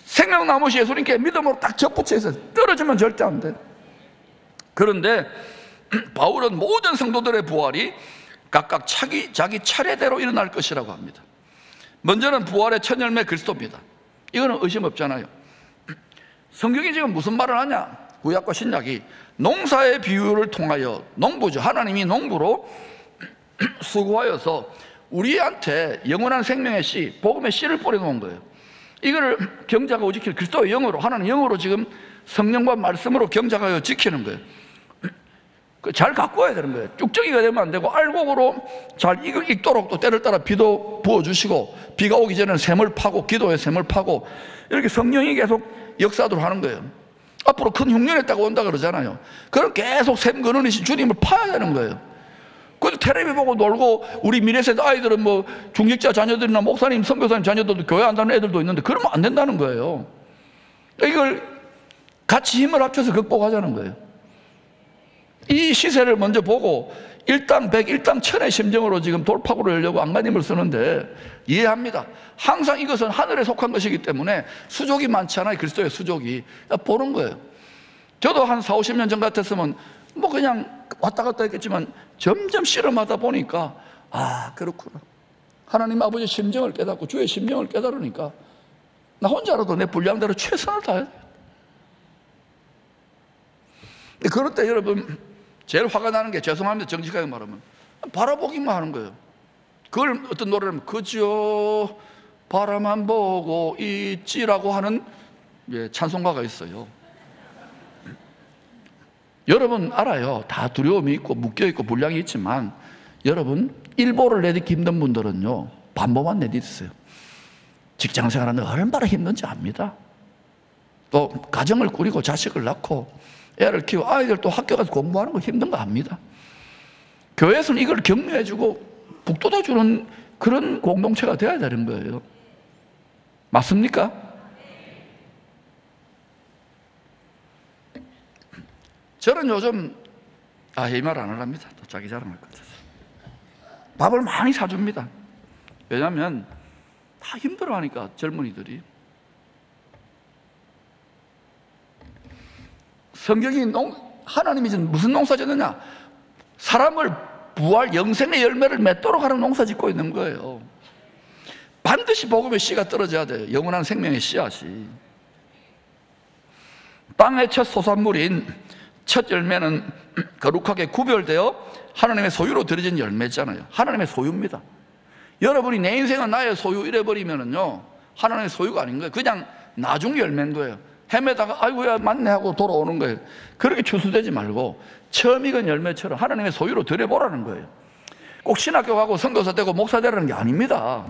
생명나무시 예수님께 믿음으로 딱 접붙여 있어요. 떨어지면 절대 안 돼. 그런데 바울은 모든 성도들의 부활이 각각 자기 차례대로 일어날 것이라고 합니다. 먼저는 부활의 첫 열매 그리스도입니다. 이거는 의심 없잖아요. 성경이 지금 무슨 말을 하냐? 구약과 신약이 농사의 비유를 통하여, 농부죠, 하나님이 농부로 수고하여서 우리한테 영원한 생명의 씨, 복음의 씨를 뿌려놓은 거예요. 이거를 경작하고 지킬 그리스도의 영으로, 하나님 영으로 지금 성령과 말씀으로 경작하여 지키는 거예요. 잘 갖고 와야 되는 거예요. 쭉정이가 되면 안 되고 알곡으로 잘 익도록 또 때를 따라 비도 부어주시고, 비가 오기 전에는 샘을 파고, 기도에 샘을 파고, 이렇게 성령이 계속 역사도록 하는 거예요. 앞으로 큰 흉년의 때가 온다 그러잖아요. 그럼 계속 샘 근원이신 주님을 파야 되는 거예요. 그래서 텔레비 보고 놀고, 우리 미래세대 아이들은 뭐 중직자 자녀들이나 목사님, 선교사님 자녀들도 교회 안 다니는 애들도 있는데 그러면 안 된다는 거예요. 이걸 같이 힘을 합쳐서 극복하자는 거예요. 이 시세를 먼저 보고 일당 100, 일당 1000의 심정으로 지금 돌파구를 열려고 안간힘을 쓰는데 이해합니다. 항상 이것은 하늘에 속한 것이기 때문에 수족이 많지 않아요. 그리스도의 수족이. 보는 거예요. 저도 한 4, 50년 전 같았으면 뭐 그냥 왔다 갔다 했겠지만 점점 실험하다 보니까 아, 그렇구나. 하나님 아버지의 심정을 깨닫고 주의 심정을 깨달으니까 나 혼자라도 내 분량대로 최선을 다해야 돼. 그럴 때 여러분 제일 화가 나는 게, 죄송합니다 정직하게 말하면, 바라보기만 하는 거예요. 그걸 어떤 노래를 그저 바라만 보고 있지라고 하는 찬송가가 있어요. 여러분 알아요. 다 두려움이 있고 묶여있고 분량이 있지만 여러분 일보를 내딛기 힘든 분들은요 반보만 내딛으세요. 직장생활하는 얼마나 힘든지 압니다. 또 가정을 꾸리고 자식을 낳고 애를 키우고 아이들 또 학교 가서 공부하는 거 힘든 거 압니다. 교회에서는 이걸 격려해주고 북돋아주는 그런 공동체가 되어야 되는 거예요. 맞습니까? 저는 요즘 이 말 안 하랍니다. 또 자기 자랑할 것 같아서 밥을 많이 사줍니다. 왜냐하면 다 힘들어하니까 젊은이들이. 성경이 하나님이 무슨 농사 짓느냐? 사람을 부활 영생의 열매를 맺도록 하는 농사 짓고 있는 거예요. 반드시 복음의 씨가 떨어져야 돼요. 영원한 생명의 씨앗이. 땅의 첫 소산물인 첫 열매는 거룩하게 구별되어 하나님의 소유로 드려진 열매잖아요. 하나님의 소유입니다. 여러분이 내 인생은 나의 소유 이래버리면은요 하나님의 소유가 아닌 거예요. 그냥 나중 열매인 거예요. 헤매다가 아이고야 맞네 하고 돌아오는 거예요. 그렇게 추수되지 말고 처음 익은 열매처럼 하나님의 소유로 드려보라는 거예요. 꼭 신학교 가고 선교사 되고 목사 되라는 게 아닙니다.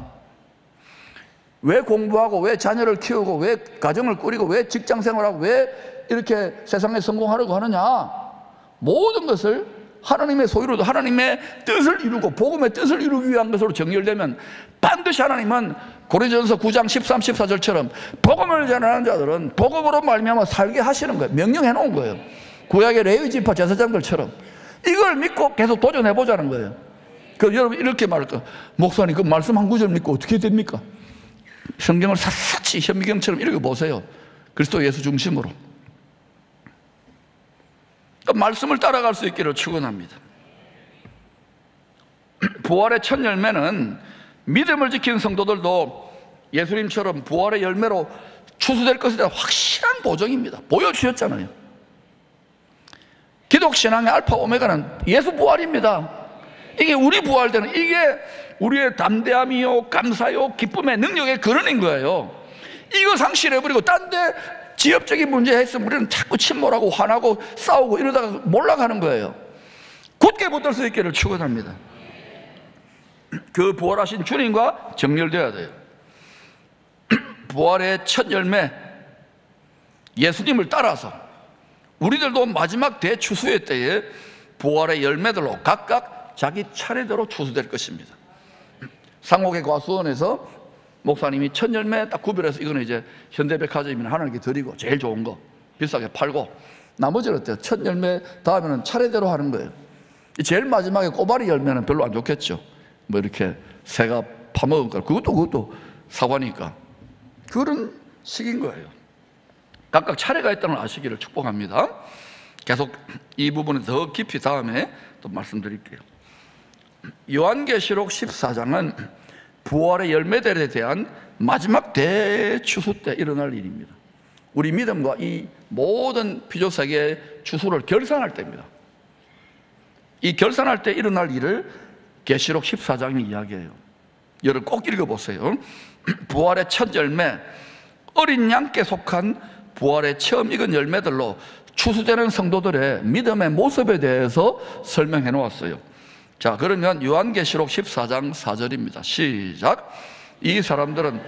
왜 공부하고 왜 자녀를 키우고 왜 가정을 꾸리고 왜 직장생활하고 왜 이렇게 세상에 성공하려고 하느냐? 모든 것을 하나님의 소유로, 하나님의 뜻을 이루고 복음의 뜻을 이루기 위한 것으로 정렬되면 반드시 하나님은 고린도전서 9장 13, 14절처럼 복음을 전하는 자들은 복음으로 말미암아 살게 하시는 거예요. 명령해 놓은 거예요. 구약의 레위 지파 제사장들처럼 이걸 믿고 계속 도전해 보자는 거예요. 그래서 여러분 이렇게 말할 거예요. 목사님 그 말씀 한 구절 믿고 어떻게 됩니까? 성경을 샅샅이 현미경처럼 읽어보세요. 그리스도 예수 중심으로. 말씀을 따라갈 수 있기를 축원합니다. 부활의 첫 열매는 믿음을 지킨 성도들도 예수님처럼 부활의 열매로 추수될 것에 대한 확실한 보정입니다. 보여주셨잖아요. 기독신앙의 알파 오메가는 예수 부활입니다. 이게 우리 부활되는, 이게 우리의 담대함이요 감사요 기쁨의 능력의 근원인 거예요. 이거 상실해버리고 딴 데 지역적인 문제 했으면 우리는 자꾸 침몰하고 화나고 싸우고 이러다가 몰락하는 거예요. 굳게 붙들 수 있기를 축원합니다. 그 부활하신 주님과 정렬되어야 돼요. 부활의 첫 열매 예수님을 따라서 우리들도 마지막 대추수의 때에 부활의 열매들로 각각 자기 차례대로 추수될 것입니다. 상옥의 과수원에서 목사님이 첫 열매 딱 구별해서 이거는 이제 현대백화점이나 하나님께 드리고 제일 좋은 거 비싸게 팔고, 나머지는 어때요? 첫 열매 다음에는 차례대로 하는 거예요. 제일 마지막에 꼬바리 열매는 별로 안 좋겠죠. 뭐 이렇게 새가 파먹은 거, 그것도 사과니까. 그런 식인 거예요. 각각 차례가 있다는 걸 아시기를 축복합니다. 계속 이 부분은 더 깊이 다음에 또 말씀드릴게요. 요한계시록 14장은 부활의 열매들에 대한 마지막 대추수 때 일어날 일입니다. 우리 믿음과 이 모든 피조세계의 추수를 결산할 때입니다. 이 결산할 때 일어날 일을 계시록 14장이 이야기해요. 여러분 꼭 읽어보세요. 부활의 첫 열매, 어린 양께 속한 부활의 처음 익은 열매들로 추수되는 성도들의 믿음의 모습에 대해서 설명해 놓았어요. 자, 그러면 요한계시록 14장 4절입니다. 시작. 이 사람들은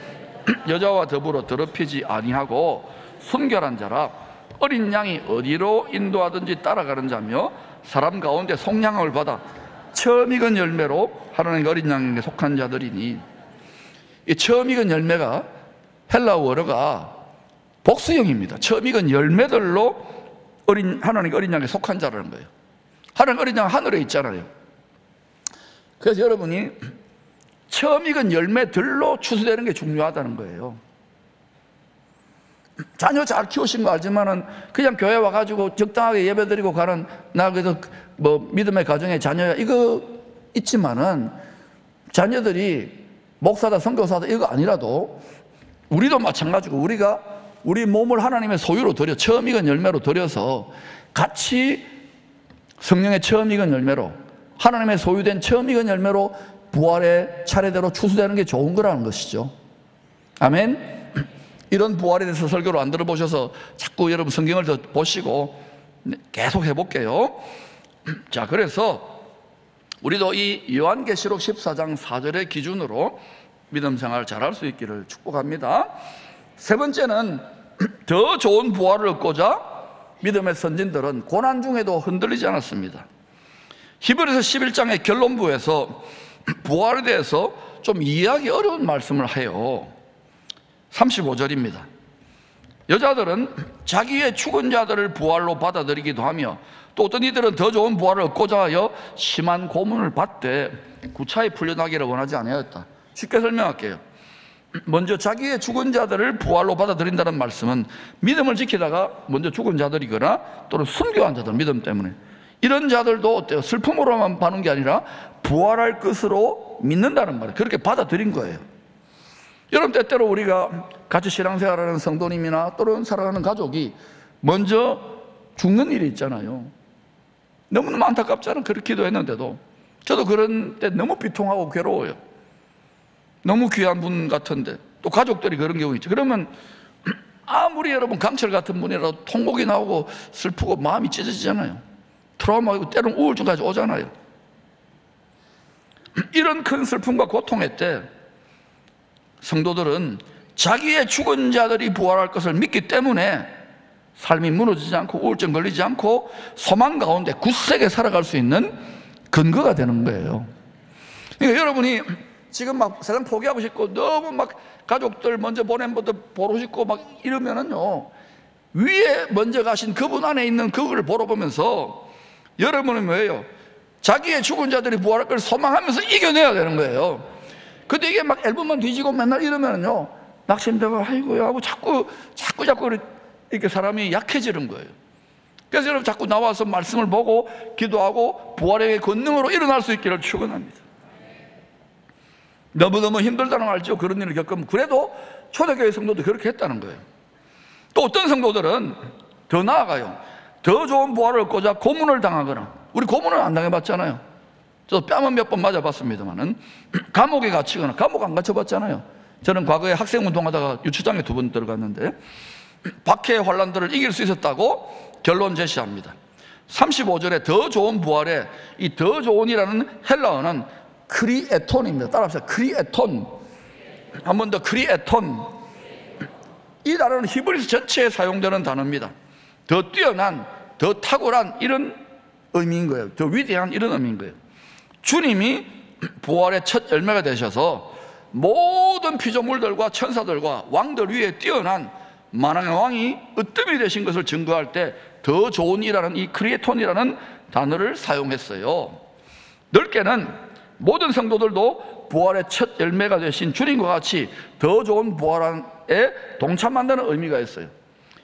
여자와 더불어 더럽히지 아니하고 순결한 자라, 어린 양이 어디로 인도하든지 따라가는 자며 사람 가운데 속량함을 받아 처음 익은 열매로 하나님의 어린 양에게 속한 자들이니, 이 처음 익은 열매가 헬라어가 복수형입니다. 처음 익은 열매들로 하나님의 어린 양에 속한 자라는 거예요. 하나님의 어린 양 하늘에 있잖아요. 그래서 여러분이 처음 익은 열매들로 추수되는 게 중요하다는 거예요. 자녀 잘 키우신 거 알지만은 그냥 교회 와가지고 적당하게 예배드리고 가는, 나 그래서 뭐 믿음의 가정의 자녀야 이거 있지만은 자녀들이 목사다 선교사다 이거 아니라도 우리도 마찬가지고 우리가 우리 몸을 하나님의 소유로 드려 처음 익은 열매로 드려서 같이 성령의 처음 익은 열매로 하나님의 소유된 처음 익은 열매로 부활의 차례대로 추수되는 게 좋은 거라는 것이죠. 아멘. 이런 부활에 대해서 설교를 안 들어보셔서 자꾸 여러분 성경을 더 보시고 계속 해볼게요. 자, 그래서 우리도 이 요한계시록 14장 4절의 기준으로 믿음 생활을 잘할 수 있기를 축복합니다. 세 번째는 더 좋은 부활을 얻고자 믿음의 선진들은 고난 중에도 흔들리지 않았습니다. 히브리서 11장의 결론부에서 부활에 대해서 좀 이해하기 어려운 말씀을 해요. 35절입니다. 여자들은 자기의 죽은 자들을 부활로 받아들이기도 하며 또 어떤 이들은 더 좋은 부활을 얻고자 하여 심한 고문을 받되 구차히 풀려나기를 원하지 아니하였다. 쉽게 설명할게요. 먼저 자기의 죽은 자들을 부활로 받아들인다는 말씀은 믿음을 지키다가 먼저 죽은 자들이거나 또는 순교한 자들, 믿음 때문에 이런 자들도 어때요? 슬픔으로만 받는 게 아니라 부활할 것으로 믿는다는 말이에요. 그렇게 받아들인 거예요. 여러분, 때때로 우리가 같이 신앙생활하는 성도님이나 또는 살아가는 가족이 먼저 죽는 일이 있잖아요. 너무너무 안타깝잖아요. 그렇게 기도했는데도. 저도 그런 때 너무 비통하고 괴로워요. 너무 귀한 분 같은데 또 가족들이 그런 경우 있죠. 그러면 아무리 여러분 강철 같은 분이라도 통곡이 나오고 슬프고 마음이 찢어지잖아요. 트라우마고 때로는 우울증까지 오잖아요. 이런 큰 슬픔과 고통의 때 성도들은 자기의 죽은 자들이 부활할 것을 믿기 때문에 삶이 무너지지 않고 우울증 걸리지 않고 소망 가운데 굳세게 살아갈 수 있는 근거가 되는 거예요. 그러니까 여러분이 지금 막 세상 포기하고 싶고 너무 막 가족들 먼저 보낸 분들 보러 싶고 막 이러면은요, 위에 먼저 가신 그분 안에 있는 그걸 보러 보면서 여러분은 뭐예요? 자기의 죽은 자들이 부활할 걸 소망하면서 이겨내야 되는 거예요. 근데 이게 막 앨범만 뒤지고 맨날 이러면은요, 낙심되고 아이고야 하고 자꾸 이렇게 사람이 약해지는 거예요. 그래서 여러분 자꾸 나와서 말씀을 보고 기도하고 부활의 권능으로 일어날 수 있기를 축원합니다. 너무너무 힘들다는 걸 알죠. 그런 일을 겪으면. 그래도 초대교회 성도도 그렇게 했다는 거예요. 또 어떤 성도들은 더 나아가요. 더 좋은 부활을 얻고자 고문을 당하거나, 우리 고문을 안 당해봤잖아요. 저도 뺨은 몇 번 맞아봤습니다만은 감옥에 갇히거나, 감옥 안 갇혀봤잖아요. 저는 과거에 학생운동하다가 유치장에 2번 들어갔는데 박해의 환란들을 이길 수 있었다고 결론 제시합니다. 35절에 더 좋은 부활에 이 더 좋은이라는 헬라어는 크리에톤입니다. 따라합시다. 크리에톤. 한 번 더, 크리에톤. 이 단어는 히브리서 전체에 사용되는 단어입니다. 더 뛰어난, 더 탁월한 이런 의미인 거예요. 더 위대한 이런 의미인 거예요. 주님이 부활의 첫 열매가 되셔서 모든 피조물들과 천사들과 왕들 위에 뛰어난 만왕의 왕이 으뜸이 되신 것을 증거할 때 더 좋은이라는 이 크리에톤이라는 단어를 사용했어요. 넓게는 모든 성도들도 부활의 첫 열매가 되신 주님과 같이 더 좋은 부활에 동참한다는 의미가 있어요.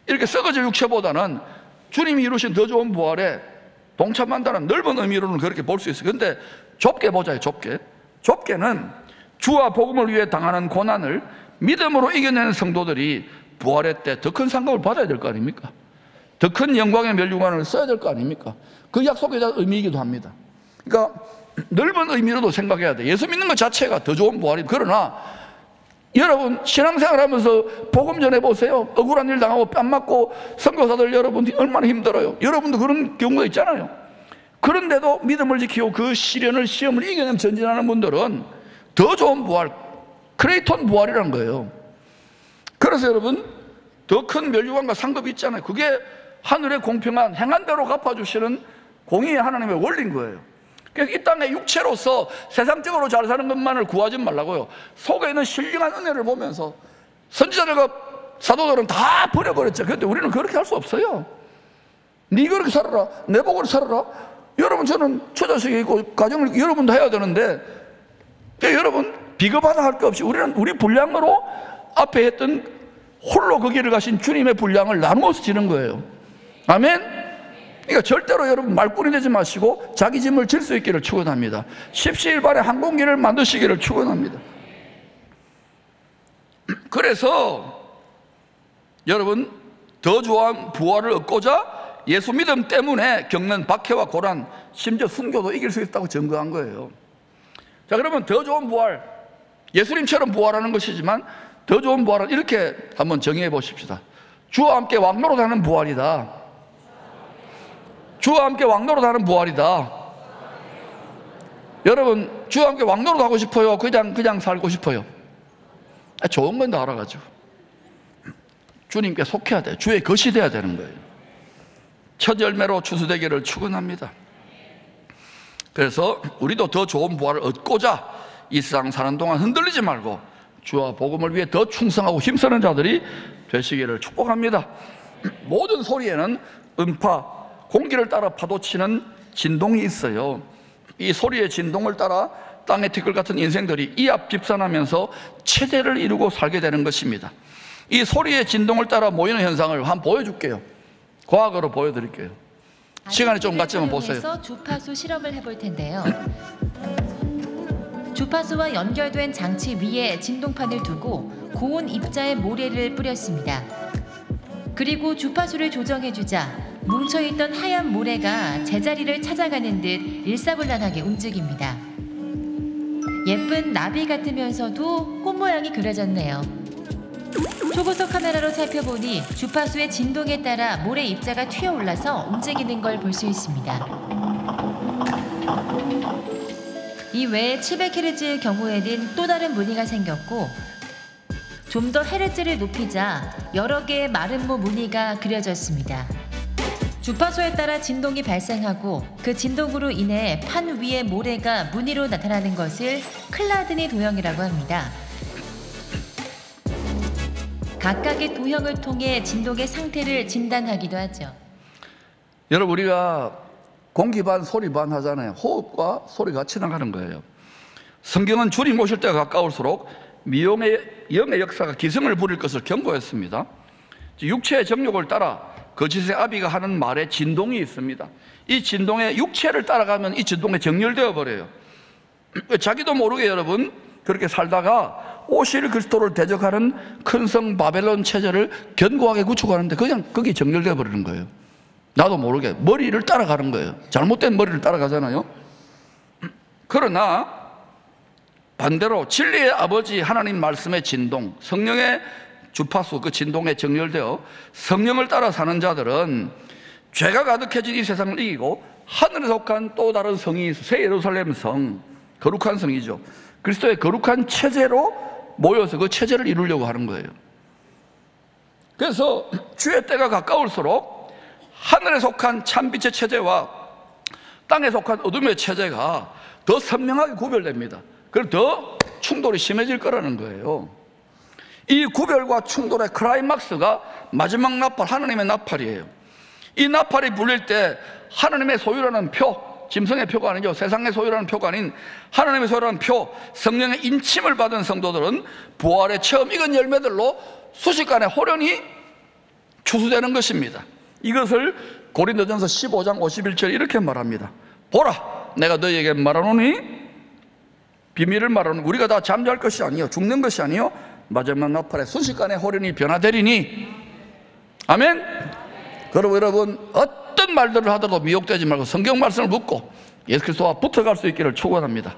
이렇게 썩어질 육체보다는 주님이 이루신 더 좋은 부활에 동참한다는 넓은 의미로는 그렇게 볼 수 있어요. 그런데 좁게 보자요. 좁게는 주와 복음을 위해 당하는 고난을 믿음으로 이겨내는 성도들이 부활의 때 더 큰 상급을 받아야 될 거 아닙니까? 더 큰 영광의 멸류관을 써야 될 거 아닙니까? 그 약속에 대한 의미이기도 합니다. 그러니까 넓은 의미로도 생각해야 돼. 예수 믿는 것 자체가 더 좋은 부활입니다. 그러나 여러분 신앙생활 하면서 복음 전해보세요. 억울한 일 당하고 뺨 맞고 선교사들 여러분이 얼마나 힘들어요. 여러분도 그런 경우가 있잖아요. 그런데도 믿음을 지키고 그 시련을 시험을 이겨내며 전진하는 분들은 더 좋은 부활, 크레이톤 부활이라는 거예요. 그래서 여러분 더 큰 멸류관과 상급이 있잖아요. 그게 하늘의 공평한 행한 대로 갚아주시는 공의의 하나님의 원리인 거예요. 그래서 이 땅에 육체로서 세상적으로 잘 사는 것만을 구하지 말라고요. 속에 있는 신령한 은혜를 보면서 선지자들과 사도들은 다 버려버렸죠. 그런데 우리는 그렇게 할 수 없어요. 네 그렇게 살아라, 내 복으로 살아라. 여러분 저는 처자식이 있고 가정을 여러분도 해야 되는데 여러분 비겁하다 할 것 없이 우리는 우리 분량으로 앞에 했던 홀로 그 길을 가신 주님의 분량을 나누어서 지는 거예요. 아멘. 그러니까 절대로 여러분 말꾼이 되지 마시고 자기 짐을 질 수 있기를 축원합니다. 십시일반의 항공기를 만드시기를 축원합니다. 그래서 여러분, 더 좋은 부활을 얻고자 예수 믿음 때문에 겪는 박해와 고난, 심지어 순교도 이길 수 있다고 증거한 거예요. 자, 그러면 더 좋은 부활, 예수님처럼 부활하는 것이지만 더 좋은 부활은 이렇게 한번 정의해 보십시다. 주와 함께 왕노릇하는 부활이다. 주와 함께 왕노릇하는 부활이다. 여러분, 주와 함께 왕노릇하고 싶어요? 그냥 살고 싶어요? 좋은 건 다 알아가지고 주님께 속해야 돼요. 주의 것이 돼야 되는 거예요. 첫 열매로 추수되기를 축원합니다. 그래서 우리도 더 좋은 부활을 얻고자 이 세상 사는 동안 흔들리지 말고 주와 복음을 위해 더 충성하고 힘쓰는 자들이 되시기를 축복합니다. 모든 소리에는 음파, 공기를 따라 파도치는 진동이 있어요. 이 소리의 진동을 따라 땅의 티끌 같은 인생들이 이합 집산하면서 체제를 이루고 살게 되는 것입니다. 이 소리의 진동을 따라 모이는 현상을 한번 보여줄게요. 과학으로 보여드릴게요. 시간이 좀 같지만 보세요. 주파수 실험을 해볼 텐데요. 주파수와 연결된 장치 위에 진동판을 두고 고온 입자의 모래를 뿌렸습니다. 그리고 주파수를 조정해주자 뭉쳐있던 하얀 모래가 제자리를 찾아가는 듯 일사불란하게 움직입니다. 예쁜 나비 같으면서도 꽃 모양이 그려졌네요. 초고속 카메라로 살펴보니 주파수의 진동에 따라 모래 입자가 튀어올라서 움직이는 걸 볼 수 있습니다. 이 외에 700Hz의 경우에는 또 다른 무늬가 생겼고, 좀 더 헤르츠를 높이자 여러 개의 마름모 무늬가 그려졌습니다. 주파수에 따라 진동이 발생하고 그 진동으로 인해 판 위의 모래가 무늬로 나타나는 것을 클라드니 도형이라고 합니다. 각각의 도형을 통해 진동의 상태를 진단하기도 하죠. 여러분, 우리가 공기 반 소리 반 하잖아요. 호흡과 소리가 같이 나가는 거예요. 성경은 주님 오실 때가 가까울수록 미용의 영의 역사가 기승을 부릴 것을 경고했습니다. 육체의 정욕을 따라 거짓의 아비가 하는 말에 진동이 있습니다. 이 진동에 육체를 따라가면 이 진동에 정렬되어 버려요. 자기도 모르게 여러분 그렇게 살다가 오실 그리스도를 대적하는 큰 성 바벨론 체제를 견고하게 구축하는데 그냥 거기 정렬되어 버리는 거예요. 나도 모르게 머리를 따라가는 거예요. 잘못된 머리를 따라가잖아요. 그러나 반대로 진리의 아버지 하나님 말씀의 진동, 성령의 주파수, 그 진동에 정렬되어 성령을 따라 사는 자들은 죄가 가득해진 이 세상을 이기고 하늘에 속한 또 다른 성이 새 예루살렘 성, 거룩한 성이죠. 그리스도의 거룩한 체제로 모여서 그 체제를 이루려고 하는 거예요. 그래서 주의 때가 가까울수록 하늘에 속한 참빛의 체제와 땅에 속한 어둠의 체제가 더 선명하게 구별됩니다. 그럼 더 충돌이 심해질 거라는 거예요. 이 구별과 충돌의 클라이막스가 마지막 나팔, 하나님의 나팔이에요. 이 나팔이 불릴 때 하나님의 소유라는 표, 짐승의 표가 아니죠. 세상의 소유라는 표가 아닌 하나님의 소유라는 표, 성령의 인침을 받은 성도들은 부활의 처음 익은 열매들로 순식간에 호련히 추수되는 것입니다. 이것을 고린도전서 15장 51절 이렇게 말합니다. 보라, 내가 너희에게 말하노니, 비밀을 말하노니 우리가 다 잠잘 것이 아니요 죽는 것이 아니요 마지막 나팔에 순식간에 호련히 변화되리니. 아멘. 그리고 여러분 어떤 말들을 하더라도 미혹되지 말고 성경 말씀을 묻고 예수 그리스도와 붙어갈 수 있기를 축원합니다.